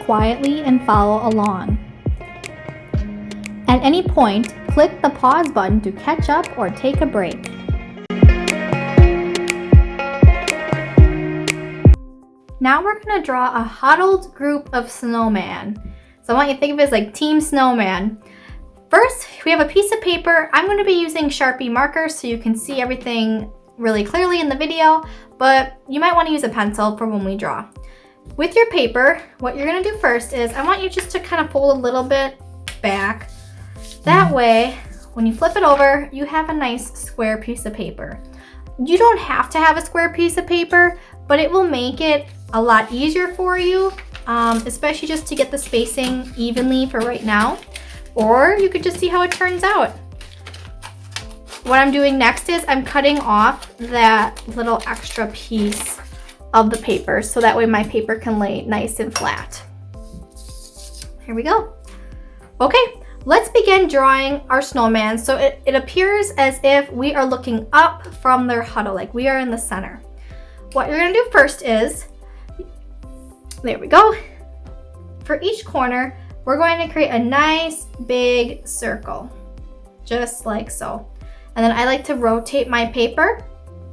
quietly and follow along. At any point, click the pause button to catch up or take a break. Now we're going to draw a huddled group of snowman. So I want you to think of it as like Team Snowman. First, we have a piece of paper. I'm going to be using Sharpie markers so you can see everything really clearly in the video, but you might want to use a pencil for when we draw. With your paper, what you're going to do first is I want you just to kind of fold a little bit back. That way, when you flip it over, you have a nice square piece of paper. You don't have to have a square piece of paper, but it will make it a lot easier for you, especially just to get the spacing evenly for right now. Or you could just see how it turns out. What I'm doing next is I'm cutting off that little extra piece of the paper so that way my paper can lay nice and flat. Here we go. Okay, let's begin drawing our snowman. So it appears as if we are looking up from their huddle, like we are in the center. What you're gonna do first is, there we go. For each corner, we're going to create a nice big circle, just like so. And then I like to rotate my paper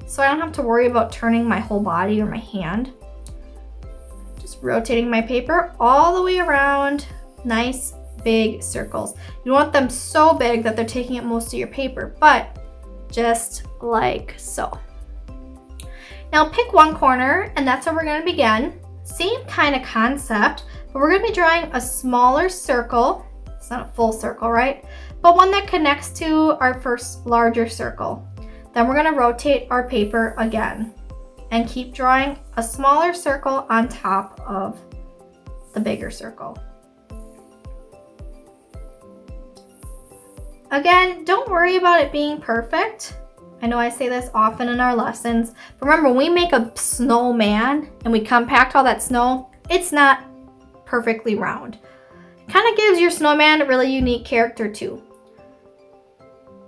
so I don't have to worry about turning my whole body or my hand. Just rotating my paper all the way around, nice big circles. You don't want them so big that they're taking up most of your paper, but just like so. Now pick one corner and that's where we're going to begin. Same kind of concept, but we're going to be drawing a smaller circle. It's not a full circle, right? But one that connects to our first larger circle. Then we're going to rotate our paper again and keep drawing a smaller circle on top of the bigger circle. Again, don't worry about it being perfect. I know I say this often in our lessons, but remember when we make a snowman and we compact all that snow, it's not perfectly round. It kind of gives your snowman a really unique character too.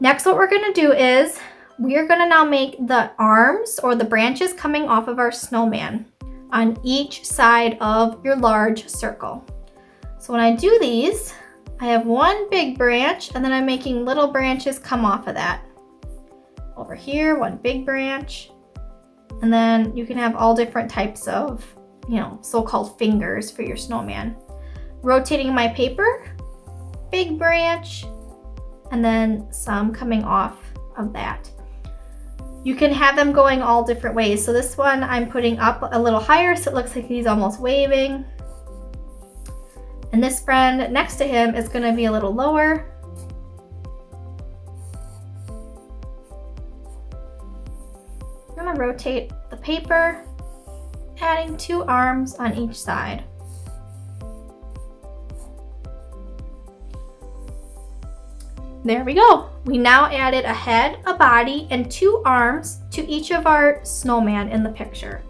Next, what we're gonna do is we're gonna now make the arms or the branches coming off of our snowman on each side of your large circle. So when I do these, I have one big branch and then I'm making little branches come off of that. Over here, one big branch, and then you can have all different types of, so-called fingers for your snowman. Rotating my paper, big branch, and then some coming off of that. You can have them going all different ways. So this one I'm putting up a little higher so it looks like he's almost waving. And this friend next to him is going to be a little lower. I'm going to rotate the paper, adding 2 arms on each side. There we go. We now added a head, a body, and 2 arms to each of our snowman in the picture.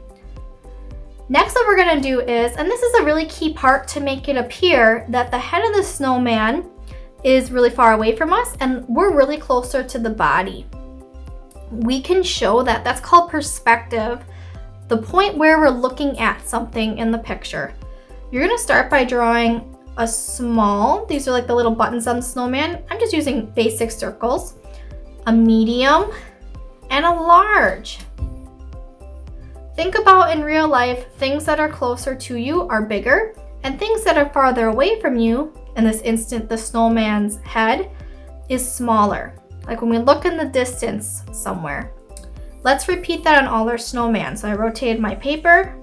Next, what we're going to do is, and this is a really key part to make it appear that the head of the snowman is really far away from us and we're really closer to the body. We can show that. That's called perspective, the point where we're looking at something in the picture. You're going to start by drawing a small, these are like the little buttons on the snowman. I'm just using basic circles, a medium, and a large. Think about in real life, things that are closer to you are bigger, and things that are farther away from you, in this instant the snowman's head, is smaller. Like when we look in the distance somewhere. Let's repeat that on all our snowman. So I rotated my paper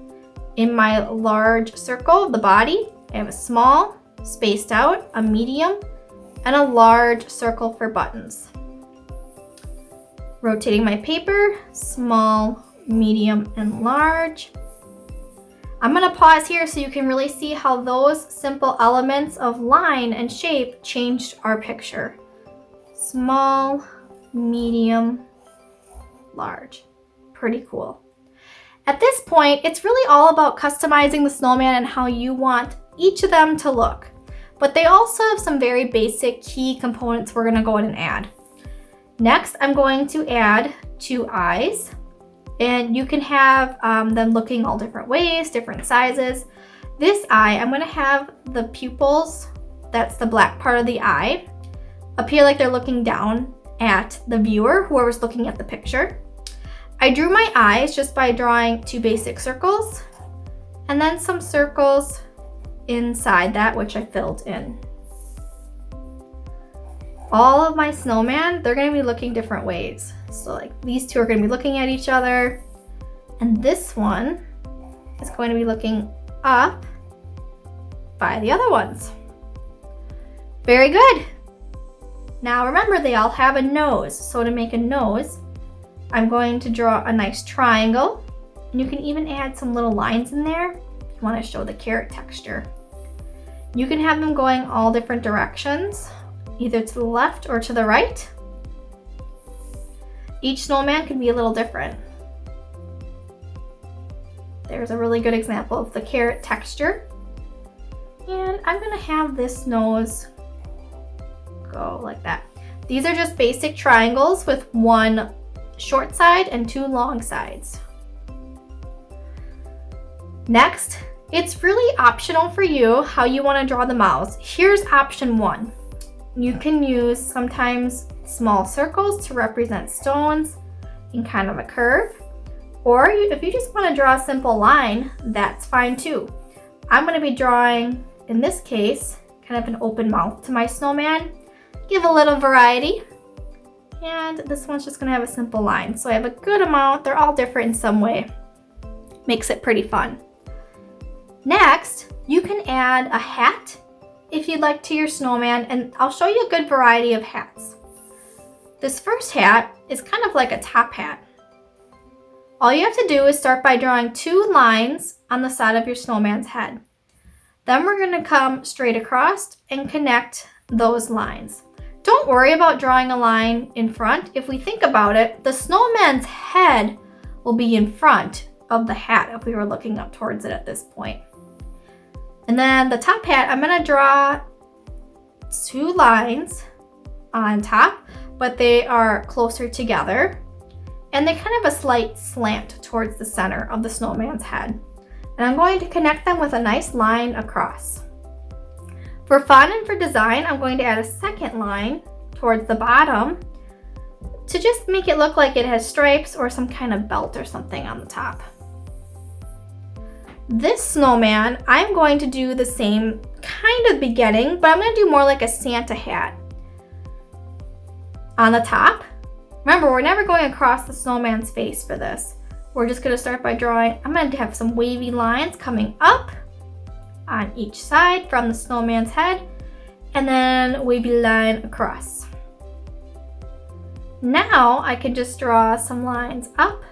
in my large circle, the body. I have a small, spaced out, a medium, and a large circle for buttons. Rotating my paper, small, medium, and large. I'm going to pause here so you can really see how those simple elements of line and shape changed our picture. Small, medium, large. Pretty cool. At this point, it's really all about customizing the snowman and how you want each of them to look. But they also have some very basic key components we're going to go in and add. Next, I'm going to add 2 eyes. And you can have them looking all different ways, different sizes. This eye, I'm going to have the pupils, that's the black part of the eye, appear like they're looking down at the viewer, whoever's looking at the picture. I drew my eyes just by drawing 2 basic circles and then some circles inside that, which I filled in. All of my snowman, they're going to be looking different ways. So like these 2 are going to be looking at each other, and this one is going to be looking up by the other ones. Very good. Now remember, they all have a nose. So to make a nose, I'm going to draw a nice triangle, and you can even add some little lines in there if you want to show the carrot texture. You can have them going all different directions, either to the left or to the right. Each snowman can be a little different. There's a really good example of the carrot texture. And I'm gonna have this nose go like that. These are just basic triangles with 1 short side and 2 long sides. Next, it's really optional for you how you want to draw the mouths. Here's option 1. You can use sometimes small circles to represent stones in kind of a curve, or if you just want to draw a simple line, that's fine too. I'm going to be drawing, in this case, kind of an open mouth to my snowman. Give a little variety. And this one's just going to have a simple line. So I have a good amount. They're all different in some way. Makes it pretty fun. Next, you can add a hat if you'd like to your snowman, and I'll show you a good variety of hats. This first hat is kind of like a top hat. All you have to do is start by drawing 2 lines on the side of your snowman's head. Then we're going to come straight across and connect those lines. Don't worry about drawing a line in front. If we think about it, the snowman's head will be in front of the hat if we were looking up towards it at this point. And then the top hat, I'm going to draw 2 lines on top, but they are closer together. And they kind of a slight slant towards the center of the snowman's head. And I'm going to connect them with a nice line across. For fun and for design, I'm going to add a second line towards the bottom to just make it look like it has stripes or some kind of belt or something on the top. This snowman, I'm going to do the same kind of beginning, but I'm going to do more like a Santa hat. On the top, remember, we're never going across the snowman's face for this. We're just going to start by drawing, I'm going to have some wavy lines coming up on each side from the snowman's head, and then wavy line across. Now I can just draw some lines up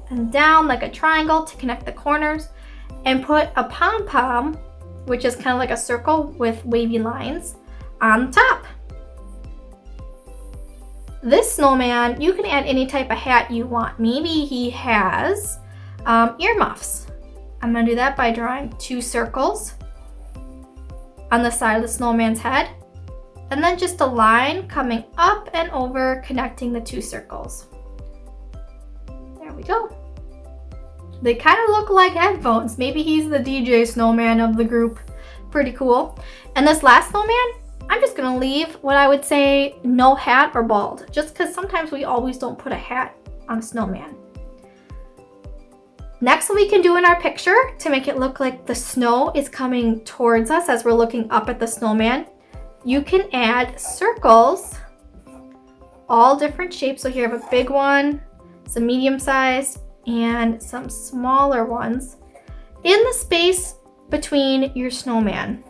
and down like a triangle to connect the corners, and put a pom-pom, which is kind of like a circle with wavy lines, on the top. This snowman, you can add any type of hat you want. Maybe he has earmuffs. I'm going to do that by drawing 2 circles on the side of the snowman's head, and then just a line coming up and over connecting the 2 circles. There we go. They kind of look like headphones. Maybe he's the DJ snowman of the group. Pretty cool. And this last snowman, I'm just going to leave what I would say no hat or bald, just because sometimes we always don't put a hat on a snowman. Next, what we can do in our picture to make it look like the snow is coming towards us as we're looking up at the snowman, you can add circles, all different shapes. So here I have a big one, some medium-sized, and some smaller ones in the space between your snowman.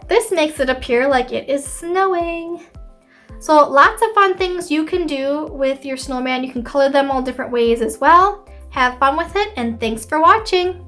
This makes it appear like it is snowing. So lots of fun things you can do with your snowman. You can color them all different ways as well. Have fun with it, and thanks for watching.